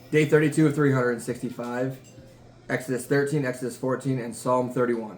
Day 32 of 365, Exodus 13, Exodus 14, and Psalm 31.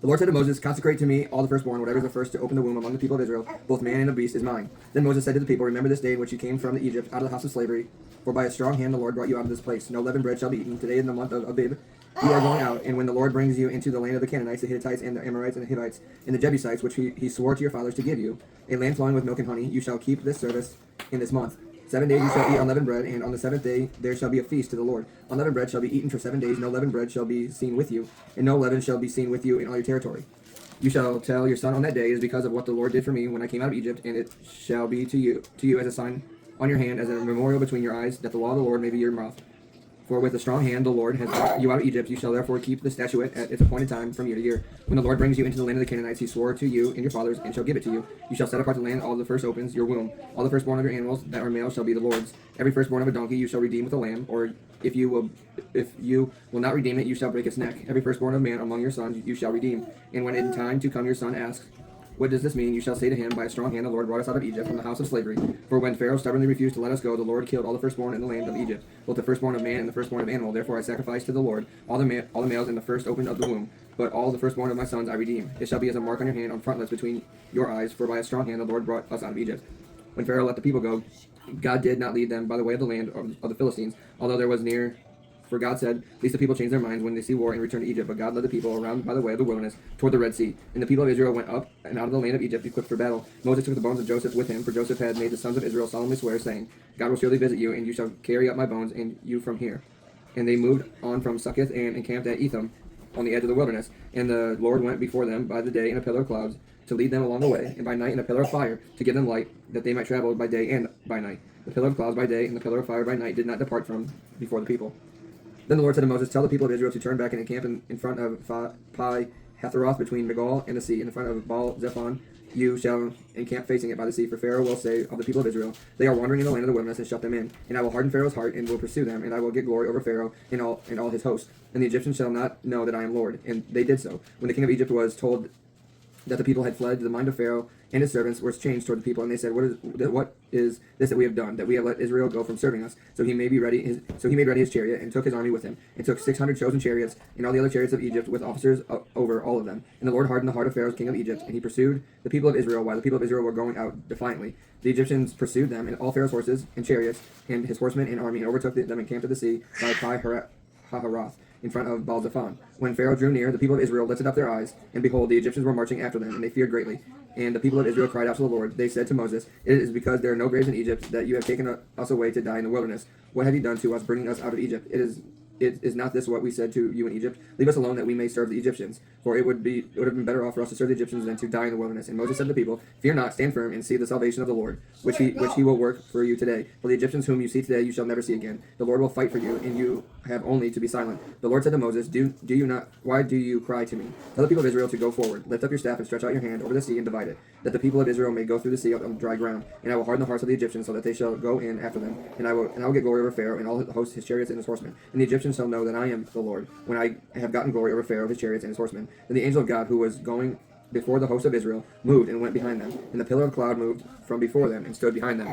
The Lord said to Moses, "Consecrate to me all the firstborn, whatever is the first to open the womb among the people of Israel, both man and of beast, is mine." Then Moses said to the people, "Remember this day in which you came from Egypt, out of the house of slavery, for by a strong hand the Lord brought you out of this place. No leavened bread shall be eaten. Today in the month of Abib you are going out, and when the Lord brings you into the land of the Canaanites, the Hittites, and the Amorites, and the Hivites, and the Jebusites, which he swore to your fathers to give you, a land flowing with milk and honey, you shall keep this service in this month. 7 days you shall eat unleavened bread, and on the seventh day there shall be a feast to the Lord. Unleavened bread shall be eaten for 7 days. No leavened bread shall be seen with you, and no leaven shall be seen with you in all your territory. You shall tell your son on that day, it is because of what the Lord did for me when I came out of Egypt, and it shall be to you as a sign on your hand, as a memorial between your eyes, that the law of the Lord may be your mouth. For with a strong hand the Lord has brought you out of Egypt. You shall therefore keep the statute at its appointed time from year to year. When the Lord brings you into the land of the Canaanites, he swore to you and your fathers, and shall give it to you. You shall set apart the land. All the first opens your womb. All the firstborn of your animals that are male shall be the Lord's. Every firstborn of a donkey you shall redeem with a lamb, or if you will not redeem it, you shall break its neck. Every firstborn of man among your sons you shall redeem. And when in time to come your son asks, 'What does this mean?' you shall say to him, 'By a strong hand the Lord brought us out of Egypt, from the house of slavery. For when Pharaoh stubbornly refused to let us go, the Lord killed all the firstborn in the land of Egypt, both the firstborn of man and the firstborn of animal. Therefore I sacrifice to the Lord all the males in the first open of the womb. But all the firstborn of my sons I redeem. It shall be as a mark on your hand, on frontlets between your eyes. For by a strong hand the Lord brought us out of Egypt.' When Pharaoh let the people go, God did not lead them by the way of the land of the Philistines, although there was near. For God said, 'Lest the people change their minds when they see war and return to Egypt.' But God led the people around by the way of the wilderness toward the Red Sea. And the people of Israel went up and out of the land of Egypt equipped for battle. Moses took the bones of Joseph with him, for Joseph had made the sons of Israel solemnly swear, saying, 'God will surely visit you, and you shall carry up my bones and you from here.' And they moved on from Succoth and encamped at Etham on the edge of the wilderness. And the Lord went before them by the day in a pillar of clouds to lead them along the way, and by night in a pillar of fire to give them light, that they might travel by day and by night. The pillar of clouds by day and the pillar of fire by night did not depart from before the people. Then the Lord said to Moses, 'Tell the people of Israel to turn back and encamp in front of Pi Hatheroth between Migal and the sea, in front of Baal Zephon. You shall encamp facing it by the sea, for Pharaoh will say of the people of Israel, they are wandering in the land of the wilderness, and shut them in. And I will harden Pharaoh's heart, and will pursue them, and I will get glory over Pharaoh and all his host. And the Egyptians shall not know that I am Lord.' And they did so. When the king of Egypt was told that the people had fled, the mind of Pharaoh and his servants was changed toward the people, and they said, What is this that we have done, that we have let Israel go from serving us?' So he made ready his chariot, and took his army with him, and took 600 chosen chariots, and all the other chariots of Egypt, with officers over all of them. And the Lord hardened the heart of Pharaoh king of Egypt, and he pursued the people of Israel, while the people of Israel were going out defiantly. The Egyptians pursued them, and all Pharaoh's horses and chariots, and his horsemen and army, and overtook them and camped at the sea by Pi Hahiroth, in front of Baal Zephon. When Pharaoh drew near, the people of Israel lifted up their eyes, and behold, the Egyptians were marching after them, and they feared greatly. And the people of Israel cried out to the Lord. They said to Moses, 'It is because there are no graves in Egypt that you have taken us away to die in the wilderness. What have you done to us, bringing us out of Egypt? Is not this what we said to you in Egypt? Leave us alone that we may serve the Egyptians. For it would have been better off for us to serve the Egyptians than to die in the wilderness.' And Moses said to the people, 'Fear not, stand firm, and see the salvation of the Lord, which he will work for you today. For the Egyptians whom you see today you shall never see again. The Lord will fight for you, and you have only to be silent.' The Lord said to Moses, Why do you cry to me? Tell the people of Israel to go forward. Lift up your staff and stretch out your hand over the sea and divide it, that the people of Israel may go through the sea on dry ground. And I will harden the hearts of the Egyptians, so that they shall go in after them. And I will get glory over Pharaoh and all the hosts, his chariots and his horsemen. And the Egyptians shall know that I am the Lord, when I have gotten glory over Pharaoh, his chariots, and his horsemen.' Then the angel of God, who was going before the host of Israel, moved and went behind them. And the pillar of cloud moved from before them and stood behind them,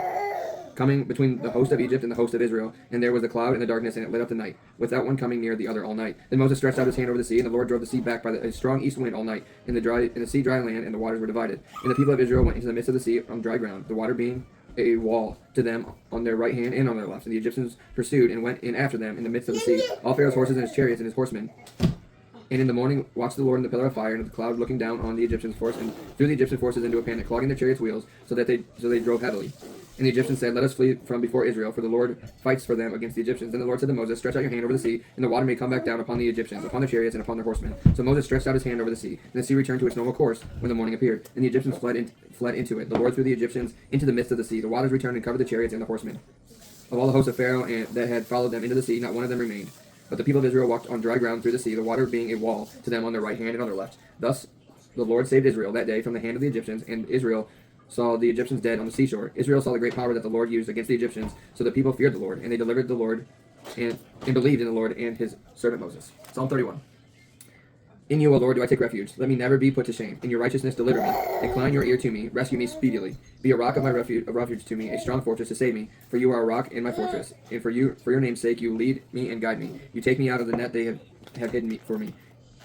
coming between the host of Egypt and the host of Israel. And there was a cloud in the darkness, and it lit up the night, without one coming near the other all night. Then Moses stretched out his hand over the sea, and the Lord drove the sea back by a strong east wind all night. And the sea dry land, and the waters were divided. And the people of Israel went into the midst of the sea on dry ground, the water being a wall to them on their right hand and on their left. And the Egyptians pursued and went in after them in the midst of the sea, all Pharaoh's horses and his chariots and his horsemen. And in the morning watched the Lord in the pillar of fire and of the cloud, looking down on the Egyptians' force, and threw the Egyptian forces into a panic, clogging their chariots' wheels, so they drove heavily. And the Egyptians said, 'Let us flee from before Israel, for the Lord fights for them against the Egyptians.' Then the Lord said to Moses, 'Stretch out your hand over the sea, and the water may come back down upon the Egyptians, upon their chariots, and upon their horsemen.' So Moses stretched out his hand over the sea, and the sea returned to its normal course when the morning appeared. And the Egyptians fled into it. The Lord threw the Egyptians into the midst of the sea. The waters returned and covered the chariots and the horsemen. Of all the hosts of Pharaoh that had followed them into the sea, not one of them remained. But the people of Israel walked on dry ground through the sea, the water being a wall to them on their right hand and on their left. Thus the Lord saved Israel that day from the hand of the Egyptians, and Israel saw the Egyptians dead on the seashore. Israel saw the great power that the Lord used against the Egyptians, so the people feared the Lord, and they delivered the Lord and believed in the Lord and his servant Moses. Psalm 31. In you, O Lord, do I take refuge. Let me never be put to shame. In your righteousness, deliver me. Incline your ear to me. Rescue me speedily. Be a rock of my refuge to me, a strong fortress to save me. For you are a rock and my fortress. And for your name's sake, you lead me and guide me. You take me out of the net they have hidden for me.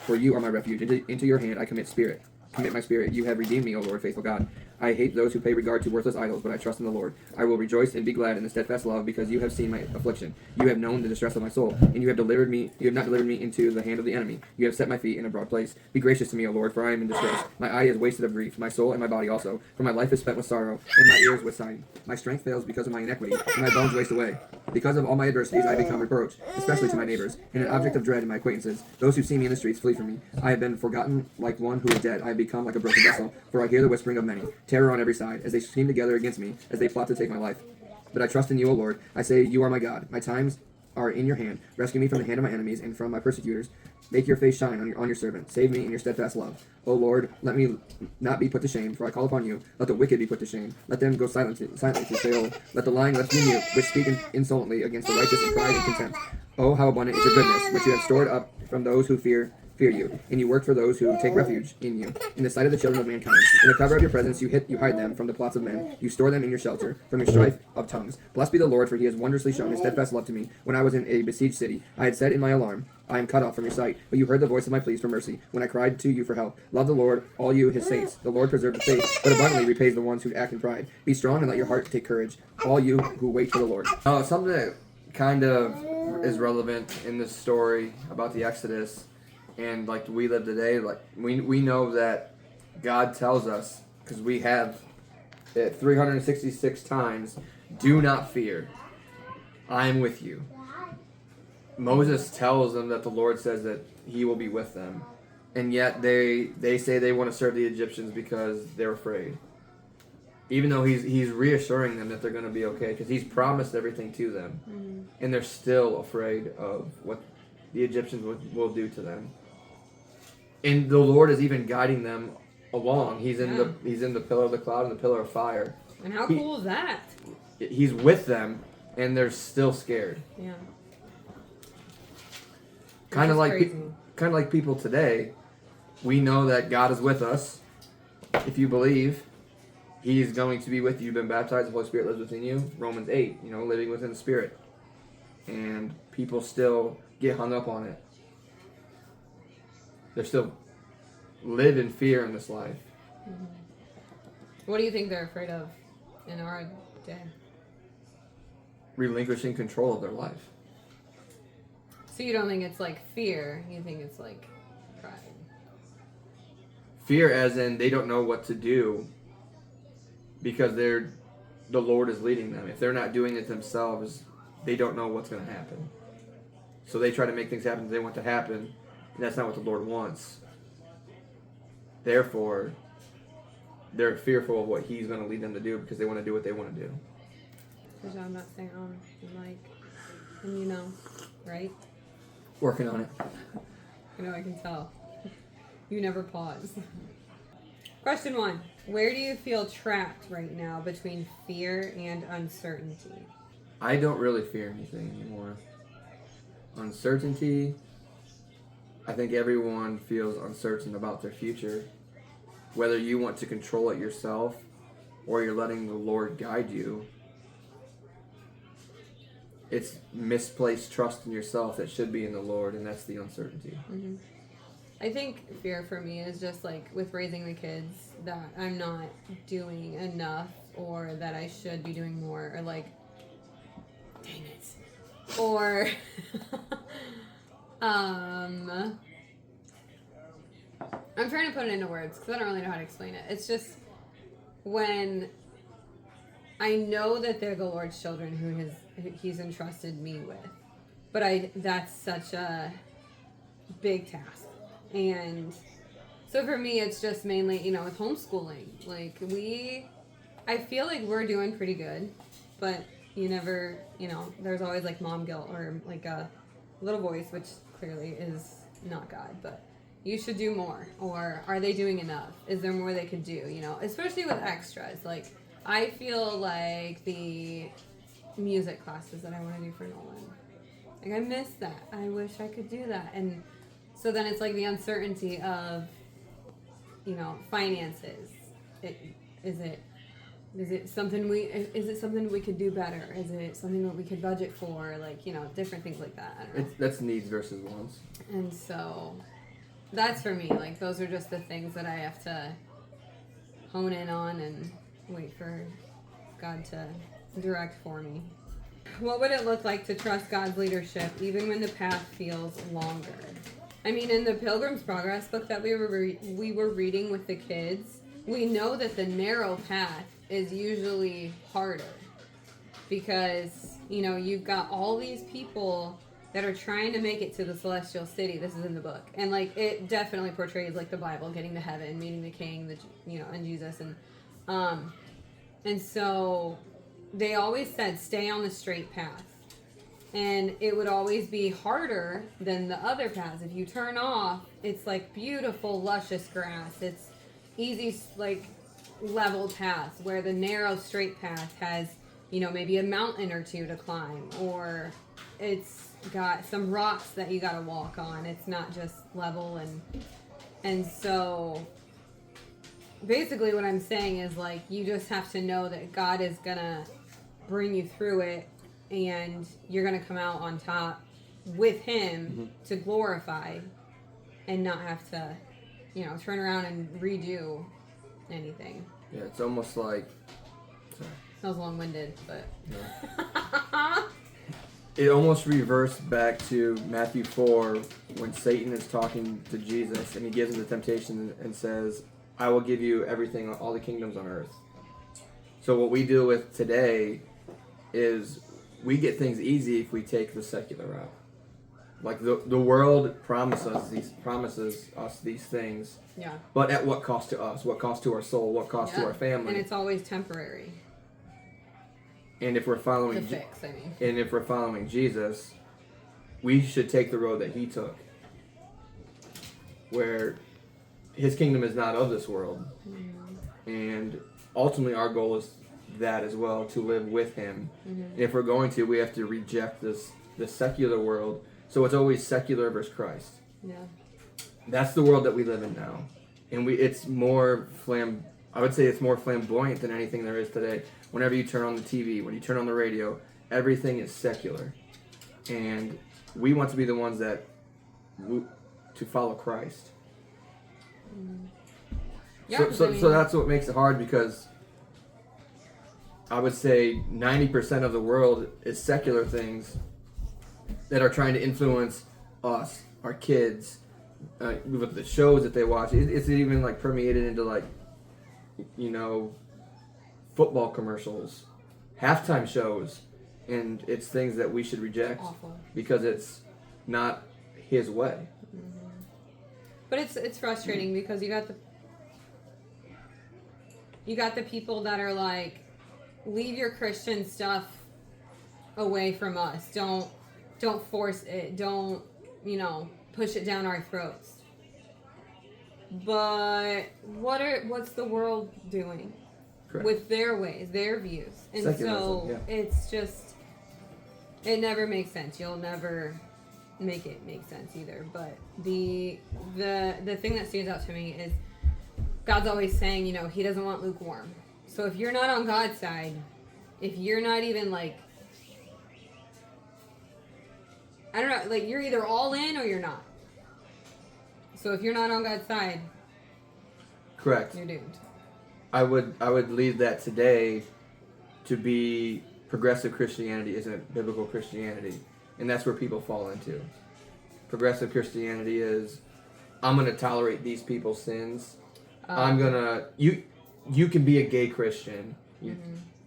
For you are my refuge. Into your hand I commit my spirit. You have redeemed me, O Lord, faithful God. I hate those who pay regard to worthless idols, but I trust in the Lord. I will rejoice and be glad in the steadfast love, because you have seen my affliction. You have known the distress of my soul, and you have not delivered me into the hand of the enemy. You have set my feet in a broad place. Be gracious to me, O Lord, for I am in disgrace. My eye is wasted of grief, my soul and my body also. For my life is spent with sorrow, and my ears with sighing. My strength fails because of my iniquity, and my bones waste away. Because of all my adversities, I become reproach, especially to my neighbors, and an object of dread in my acquaintances. Those who see me in the streets flee from me. I have been forgotten like one who is dead. I have become like a broken vessel, for I hear the whispering of many. Terror on every side, as they scheme together against me, as they plot to take my life. But I trust in you, O Lord. I say, you are my God. My times are in your hand. Rescue me from the hand of my enemies and from my persecutors. Make your face shine on your servant. Save me in your steadfast love. O Lord, let me not be put to shame, for I call upon you. Let the wicked be put to shame. Let them go silently to Sheol. Let the lying lips be mute, which speak insolently against the righteous in pride and contempt. Oh, how abundant is your goodness, which you have stored up from those who fear you, and you work for those who take refuge in you. In the sight of the children of mankind, in the cover of your presence, you hide them from the plots of men. You store them in your shelter from your strife of tongues. Blessed be the Lord, for he has wondrously shown his steadfast love to me. When I was in a besieged city, I had said in my alarm, I am cut off from your sight. But you heard the voice of my pleas for mercy when I cried to you for help. Love the Lord, all you his saints. The Lord preserves the faith, but abundantly repays the ones who act in pride. Be strong and let your heart take courage, all you who wait for the Lord. Something that kind of is relevant in this story about the Exodus, and like we live today, like we know that God tells us, because we have it 366 times, do not fear, I am with you. Moses tells them that the Lord says that he will be with them, and yet they say they want to serve the Egyptians because they're afraid, even though he's reassuring them that they're going to be okay, because he's promised everything to them, and they're still afraid of what the Egyptians will do to them. And the Lord is even guiding them along. He's in the pillar of the cloud and the pillar of fire. And how cool is that? He's with them, and they're still scared. Yeah. Kind of like people today. We know that God is with us. If you believe, He's going to be with you. You've been baptized. The Holy Spirit lives within you. Romans 8. Living within the Spirit. And people still get hung up on it. They're still live in fear in this life. Mm-hmm. What do you think they're afraid of in our day? Relinquishing control of their life. So you don't think it's like fear, you think it's like pride. Fear as in they don't know what to do because the Lord is leading them. If they're not doing it themselves, they don't know what's going to happen. So they try to make things happen that they want to happen, and that's not what the Lord wants. Therefore, they're fearful of what He's going to lead them to do because they want to do what they want to do. Because I'm not staying on the mic. And right? Working on it. I can tell. You never pause. Question 1. Where do you feel trapped right now between fear and uncertainty? I don't really fear anything anymore. Uncertainty, I think everyone feels uncertain about their future. Whether you want to control it yourself or you're letting the Lord guide you, it's misplaced trust in yourself that should be in the Lord, and that's the uncertainty. Mm-hmm. I think fear for me is just like with raising the kids, that I'm not doing enough, or that I should be doing more, or like, dang it. Or, I'm trying to put it into words because I don't really know how to explain it. It's just when I know that they're the Lord's children who He's entrusted me with, but that's such a big task. And so for me, it's just mainly, with homeschooling. Like, I feel like we're doing pretty good, but you never, there's always like mom guilt or like a little voice, which clearly is not God, but you should do more. Or are they doing enough? Is there more they could do? Especially with extras. Like, I feel like the music classes that I want to do for Nolan, like, I miss that. I wish I could do that. And So then it's like the uncertainty of, finances. Is it something we could do better? Is it something that we could budget for? Like, different things like that. I don't know. That's needs versus wants. And so that's for me. Like, those are just the things that I have to hone in on and wait for God to direct for me. What would it look like to trust God's leadership even when the path feels longer? I mean, in the Pilgrim's Progress book that we were reading with the kids, we know that the narrow path is usually harder because, you've got all these people that are trying to make it to the celestial city. This is in the book. And, like, it definitely portrays, like, the Bible, getting to heaven, meeting the king, and Jesus. And so they always said, stay on the straight path. And it would always be harder than the other paths. If you turn off, it's like beautiful, luscious grass. It's easy, like, level paths, where the narrow, straight path has, maybe a mountain or two to climb, or it's got some rocks that you got to walk on. It's not just level. And so basically what I'm saying is, like, you just have to know that God is going to bring you through it, and you're going to come out on top with him to glorify and not have to, turn around and redo anything. Yeah, it's almost like... Sorry. That was long-winded, but... Yeah. It almost reversed back to Matthew 4 when Satan is talking to Jesus and he gives him the temptation and says, I will give you everything, all the kingdoms on earth. So what we deal with today is we get things easy if we take the secular route. Like the world promises us these things. Yeah. But at what cost to us? What cost to our soul? What cost to our family? And it's always temporary. And if we're following and if we're following Jesus, we should take the road that he took, where his kingdom is not of this world. And ultimately our goal is that as well, to live with him. And if we're going to, we have to reject the secular world. So it's always secular versus Christ. Yeah. That's the world that we live in now. And it's more I would say it's more flamboyant than anything there is today. Whenever you turn on the TV, when you turn on the radio, everything is secular. And we want to be the ones that to follow Christ. Yeah, so that's what makes it hard, because I would say 90% of the world is secular things that are trying to influence us, our kids, with the shows that they watch. It's even like permeated into, like, football commercials, halftime shows, and it's things that we should reject. Awful. Because it's not his way. But it's frustrating because you got the people that are like, leave your Christian stuff away from us. Don't force it. Don't, push it down our throats. But what's the world doing? Correct. With their ways, their views? And so it's just, it never makes sense. You'll never make it make sense either. But the thing that stands out to me is God's always saying, he doesn't want lukewarm. So if you're not on God's side, if you're not even like, I don't know, like, you're either all in or you're not. So if you're not on God's side, correct, you're doomed. I would leave that today to be progressive Christianity isn't biblical Christianity, and that's where people fall into. Progressive Christianity is, I'm going to tolerate these people's sins. I'm gonna you can be a gay Christian.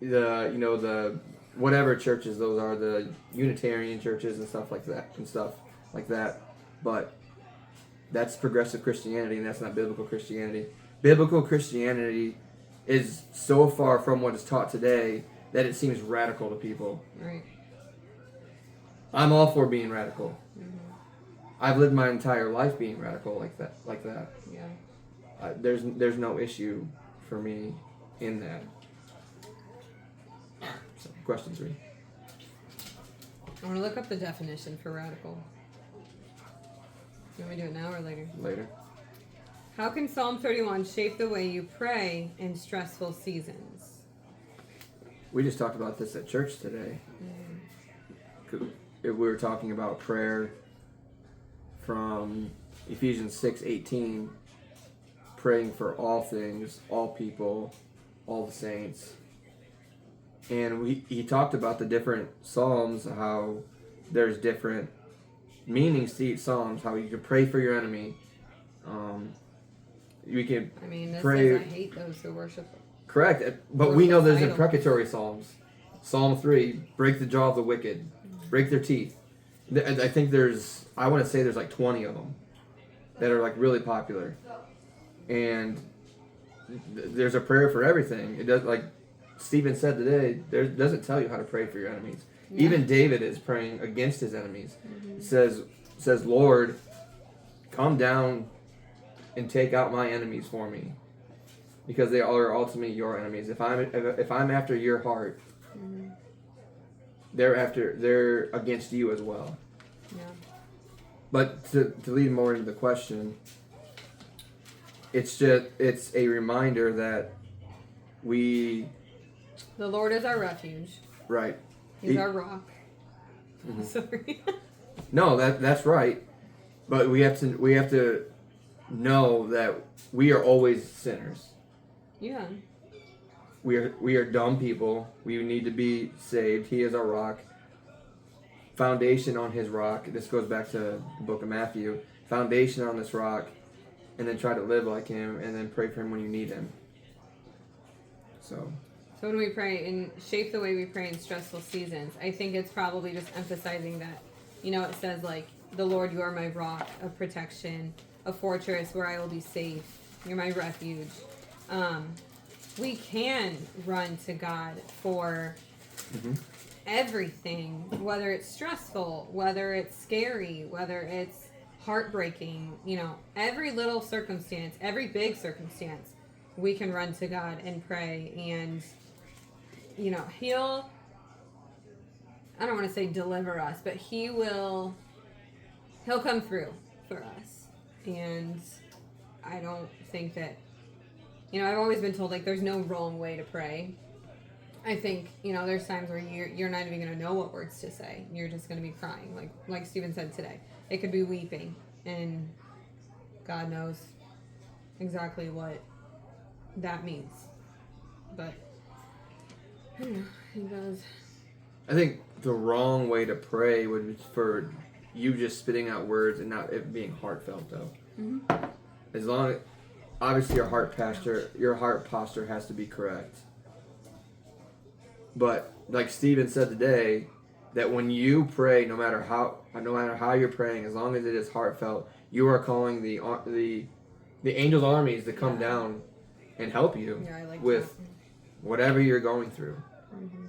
The whatever churches those are, the Unitarian churches and stuff like that. But that's progressive Christianity, and that's not biblical Christianity. Biblical Christianity is so far from what is taught today that it seems radical to people. Right. I'm all for being radical. I've lived my entire life being radical like that. Yeah. There's no issue for me in that. So, question 3. I want to look up the definition for radical. You want me to do it now or later? Later. How can Psalm 31 shape the way you pray in stressful seasons? We just talked about this at church today. We were talking about prayer from Ephesians 6:18, praying for all things, all people, all the saints. And he talked about the different psalms, how there's different meanings to each psalms, how you can pray for your enemy. You can This pray. says, I hate those who worship. Correct, but we know there's Idol. imprecatory psalms. Psalm 3, break the jaw of the wicked, break their teeth. I think I want to say there's like 20 of them that are like really popular. And there's a prayer for everything. It does, like Stephen said today, it doesn't tell you how to pray for your enemies. Yeah. Even David is praying against his enemies. Mm-hmm. Says, Lord, come down and take out my enemies for me, because they are ultimately your enemies. If I'm after your heart, mm-hmm. they're against you as well. Yeah. But to lead more into the question, it's a reminder that the Lord is our refuge. Right. He's our rock. Mm-hmm. Sorry. No, that's right. But we have to know that we are always sinners. Yeah. We are dumb people. We need to be saved. He is our rock. Foundation on his rock. This goes back to the book of Matthew. Foundation on this rock, and then try to live like him, and then pray for him when you need him. So when we pray and shape the way we pray in stressful seasons, I think it's probably just emphasizing that, it says like, the Lord, you are my rock of protection, a fortress where I will be safe. You're my refuge. We can run to God for everything, whether it's stressful, whether it's scary, whether it's heartbreaking, every little circumstance, every big circumstance, we can run to God and pray, and he'll, I don't want to say deliver us, but he'll come through for us. And I don't think that, I've always been told like there's no wrong way to pray. I think, there's times where you're not even going to know what words to say. You're just going to be crying, like Stephen said today. It could be weeping, and God knows exactly what that means. But I don't know, he does. I think the wrong way to pray would be for you just spitting out words and not it being heartfelt, though. Mm-hmm. As long as, obviously, your heart posture has to be correct. But like Stephen said today, that when you pray, no matter how you're praying, as long as it is heartfelt, you are calling the angels' armies to come down and help you with whatever you're going through. Mm-hmm.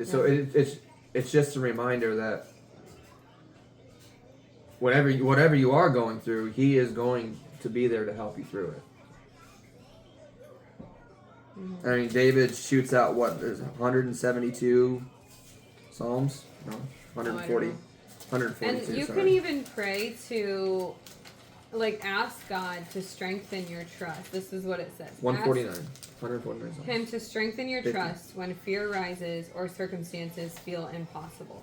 So it's just a reminder that whatever you are going through, he is going to be there to help you through it. Mm-hmm. I mean, David shoots out there's 172 Psalms? No, 140. 142. And you can even pray to, ask God to strengthen your trust. This is what it says. 149 Psalms. Him to strengthen your 50. Trust when fear rises or circumstances feel impossible.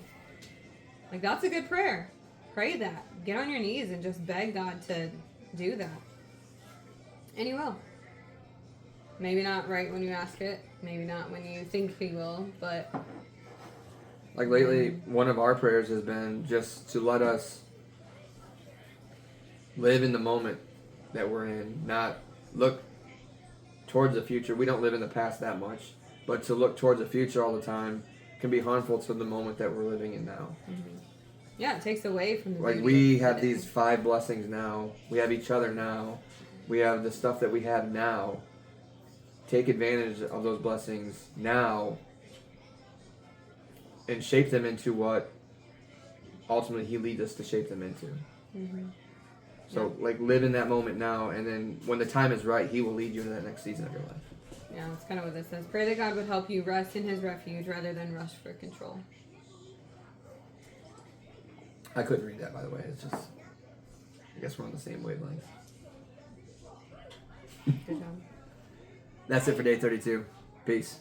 That's a good prayer. Pray that. Get on your knees and just beg God to do that. And he will. Maybe not right when you ask it. Maybe not when you think he will, but... lately, one of our prayers has been just to let us live in the moment that we're in, not look towards the future. We don't live in the past that much, but to look towards the future all the time can be harmful to the moment that we're living in now. Mm-hmm. Yeah, it takes away from the we have these 5 blessings now. We have each other now. We have the stuff that we have now. Take advantage of those blessings now and shape them into what ultimately he leads us to shape them into. Mm-hmm. So, live in that moment now, and then when the time is right, he will lead you into that next season of your life. Yeah, that's kind of what this says. Pray that God would help you rest in his refuge rather than rush for control. I couldn't read that, by the way. It's just... I guess we're on the same wavelength. Good job. That's it for day 32. Peace.